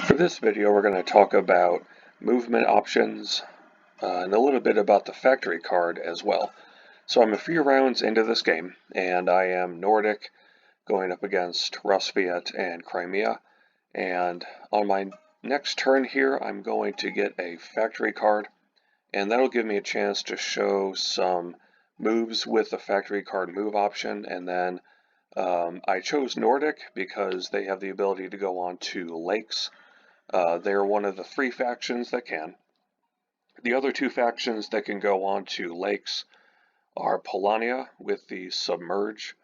For this video, we're going to talk about movement options and a little bit about the factory card as well. So I'm a few rounds into this game, and I am Nordic going up against Rusviet and Crimea. And on my next turn here, I'm going to get a factory card, and that'll give me a chance to show some moves with the factory card move option. And then I chose Nordic because they have the ability to go on to lakes. They're one of the 3 factions that can. The other 2 factions that can go on to lakes are Polania with the Submerge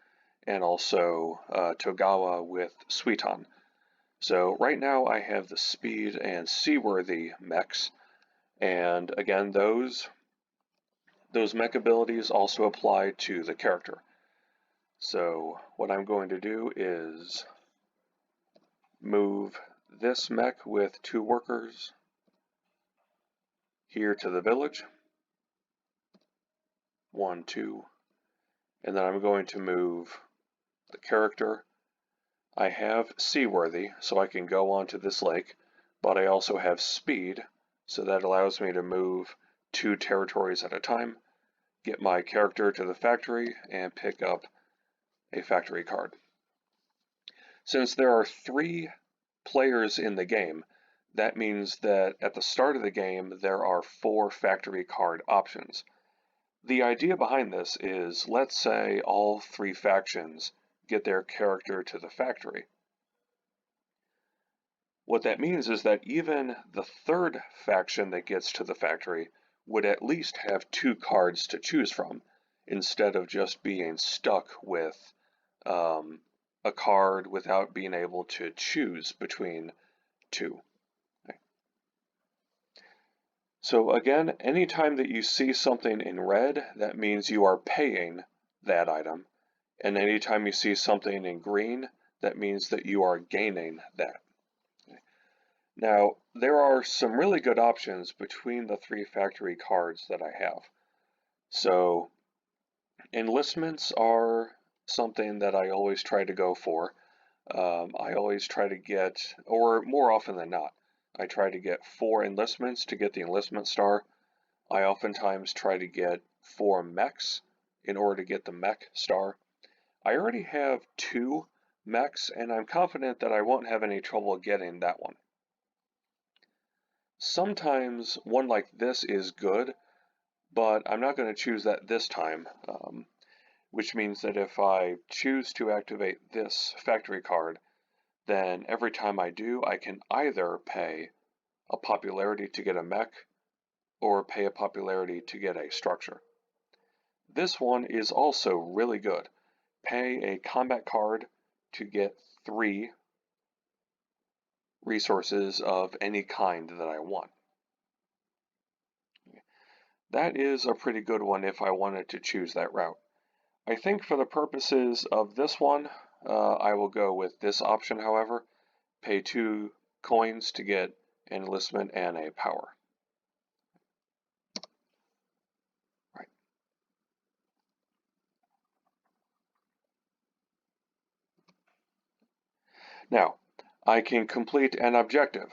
and also Togawa with Suiton. So right now I have the Speed and Seaworthy mechs, and again those mech abilities also apply to the character. So what I'm going to do is move this mech with 2 workers here to the village. 1, 2, and then I'm going to move the character. I have Seaworthy, so I can go onto this lake, but I also have Speed, so that allows me to move 2 territories at a time, get my character to the factory, and pick up a factory card. Since there are 3 players in the game, that means that at the start of the game there are 4 factory card options. The idea behind this is, let's say all 3 factions get their character to the factory. What that means is that even the 3rd faction that gets to the factory would at least have 2 cards to choose from, instead of just being stuck with a card without being able to choose between 2. So again, anytime that you see something in red, that means you are paying that item. And anytime you see something in green, that means that you are gaining that. Now, there are some really good options between the 3 factory cards that I have. So, enlistments are something that I always try to go for. I always try to get, or more often than not, I try to get 4 enlistments to get the enlistment star. I oftentimes try to get 4 mechs in order to get the mech star. I already have 2 mechs, and I'm confident that I won't have any trouble getting that one. Sometimes one like this is good, but I'm not going to choose that this time, which means that if I choose to activate this factory card, then every time I do, I can either pay a popularity to get a mech or pay a popularity to get a structure. This one is also really good. Pay a combat card to get 3 resources of any kind that I want. That is a pretty good one if I wanted to choose that route. I think for the purposes of this one, I will go with this option, however. Pay 2 coins to get an enlistment and a power. Right. Now, I can complete an objective.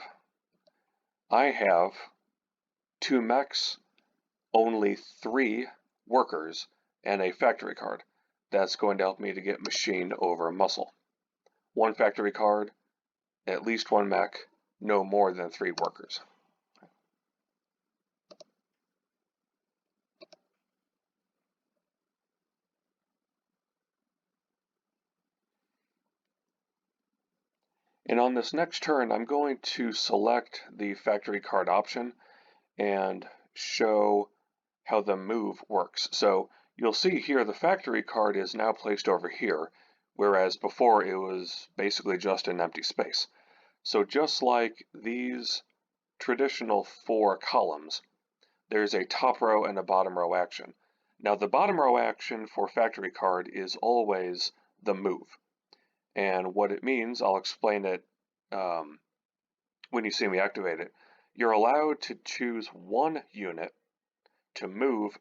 I have 2 mechs, only 3 workers, and a factory card. That's going to help me to get machine over muscle. 1 factory card, at least 1 mech, no more than 3 workers. And on this next turn, I'm going to select the factory card option and show how the move works. So you'll see here the factory card is now placed over here, whereas before it was basically just an empty space. So just like these traditional 4 columns, there's a top row and a bottom row action. Now the bottom row action for factory card is always the move. And what it means, I'll explain it when you see me activate it. You're allowed to choose 1 unit to move,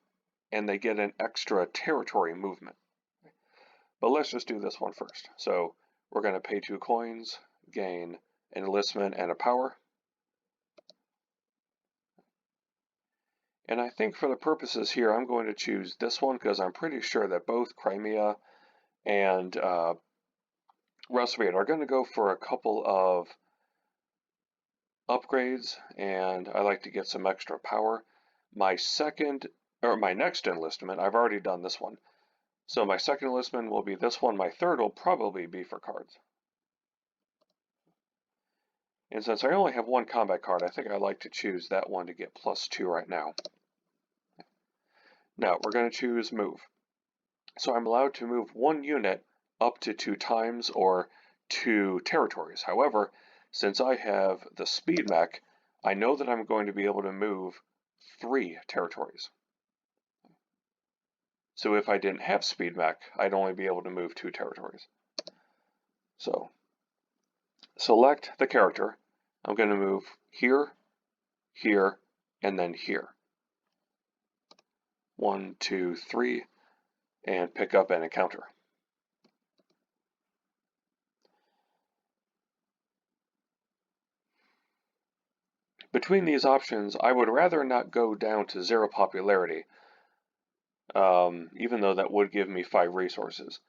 and they get an extra territory movement. But let's just do this one first. So we're going to pay 2 coins, gain enlistment, and a power. And I think for the purposes here, I'm going to choose this one because I'm pretty sure that both Crimea and RusCrim are going to go for a couple of upgrades, and I like to get some extra power. My next enlistment, I've already done this one. So my second enlistment will be this one. My third will probably be for cards. And since I only have one combat card, I think I like to choose that one to get +2 right now. Now, we're going to choose move. So I'm allowed to move one unit up to 2 times or 2 territories. However, since I have the speed mech, I know that I'm going to be able to move 3 territories. So if I didn't have speed mech, I'd only be able to move 2 territories. So, select the character. I'm going to move here, here, and then here. 1, 2, 3, and pick up an encounter. Between these options, I would rather not go down to 0 popularity, even though that would give me 5 resources.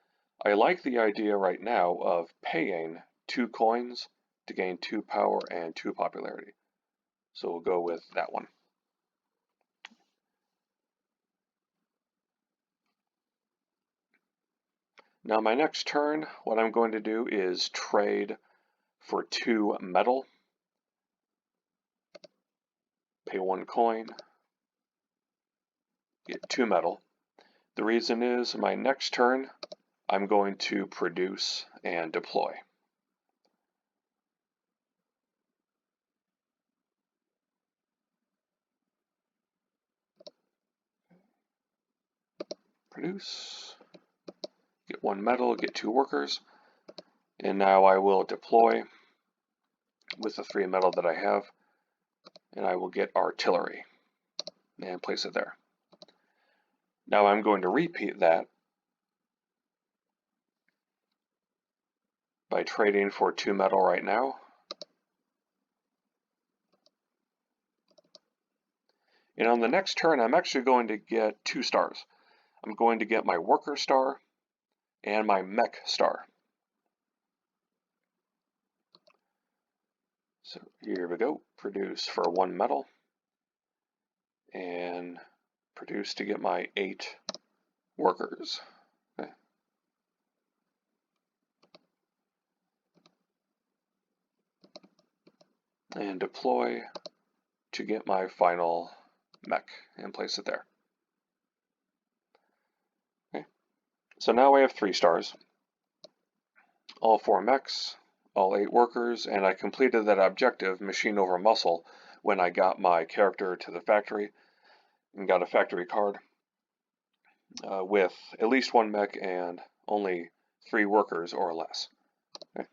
I like the idea right now of paying 2 coins to gain 2 power and 2 popularity. So we'll go with that one. Now my next turn, what I'm going to do is trade for 2 metal. Pay 1 coin, get 2 metal. The reason is my next turn, I'm going to produce and deploy. Produce, get 1 metal, get 2 workers, and now I will deploy with the 3 metal that I have, and I will get artillery and place it there. Now I'm going to repeat that by trading for 2 metal right now. And on the next turn, I'm actually going to get 2 stars. I'm going to get my worker star and my mech star. So here we go, produce for 1 metal, and produce to get my 8 workers. Okay. And deploy to get my final mech and place it there. Okay. So now I have 3 stars, all 4 mechs, all 8 workers, and I completed that objective, machine over muscle, when I got my character to the factory and got a factory card with at least 1 mech and only 3 workers or less. Okay.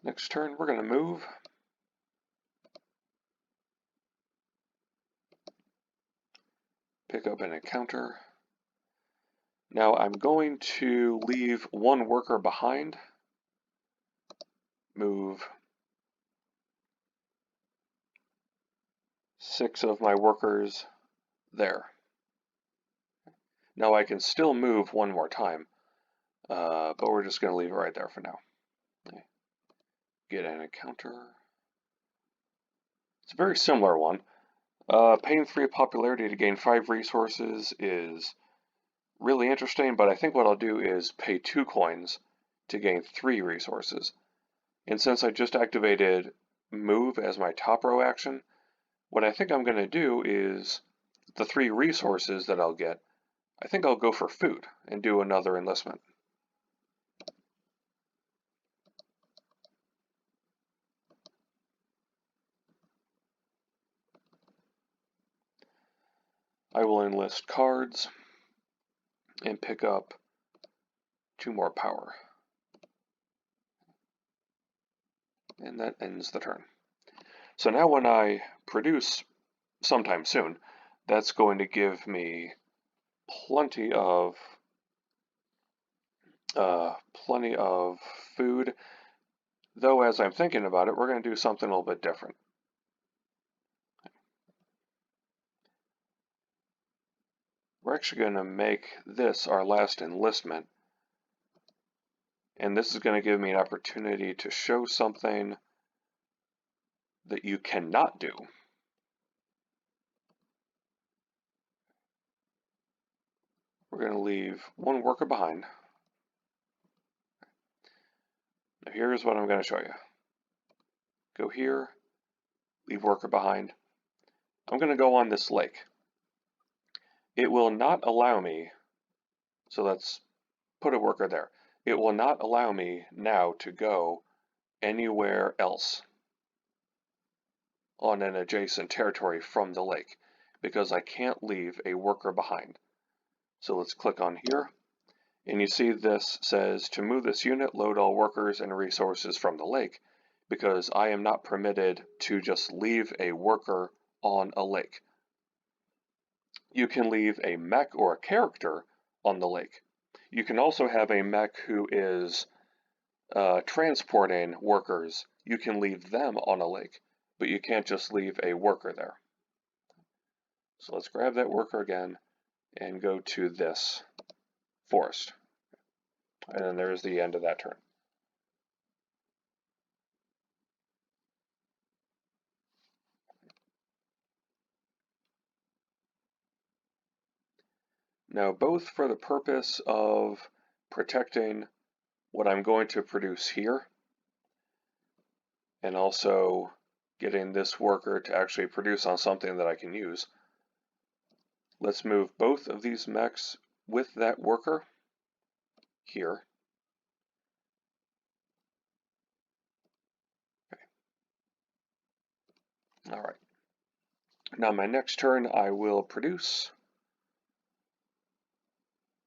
Next turn, we're going to move. Pick up an encounter. Now I'm going to leave 1 worker behind. Move 6 of my workers there. Now I can still move 1 more time, but we're just going to leave it right there for now. Okay. Get an encounter. It's a very similar one. Paying 3 popularity to gain 5 resources is really interesting, but I think what I'll do is pay 2 coins to gain 3 resources. And since I just activated move as my top row action, what I think I'm going to do is the 3 resources that I'll get, I think I'll go for food and do another enlistment. I will enlist cards and pick up 2 more power. And that ends the turn. So now when I produce sometime soon, that's going to give me plenty of food. Though as I'm thinking about it, we're going to do something a little bit different. We're actually going to make this our last enlistment. And this is going to give me an opportunity to show something that you cannot do. We're going to leave one worker behind. Now here's what I'm going to show you. Go here, leave worker behind. I'm going to go on this lake. It will not allow me, so let's put a worker there. It will not allow me now to go anywhere else on an adjacent territory from the lake because I can't leave a worker behind. So let's click on here, and you see this says to move this unit, load all workers and resources from the lake, because I am not permitted to just leave a worker on a lake. You can leave a mech or a character on the lake. You can also have a mech who is transporting workers. You can leave them on a lake, but you can't just leave a worker there. So let's grab that worker again and go to this forest. And then there's the end of that turn. Now, both for the purpose of protecting what I'm going to produce here, and also getting this worker to actually produce on something that I can use, let's move both of these mechs with that worker here. Okay. All right. Now my next turn I will produce.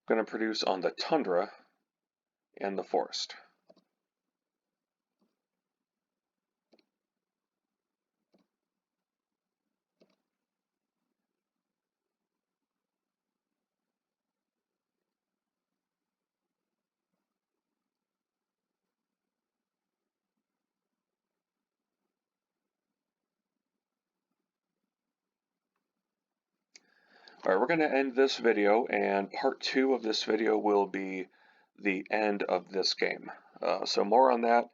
I'm going to produce on the tundra and the forest. All right, we're going to end this video, and part 2 of this video will be the end of this game. So more on that,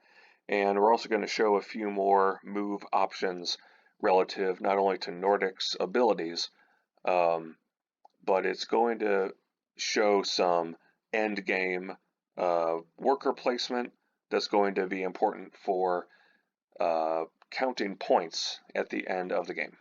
and we're also going to show a few more move options relative not only to Nordic's abilities, but it's going to show some end game worker placement that's going to be important for counting points at the end of the game.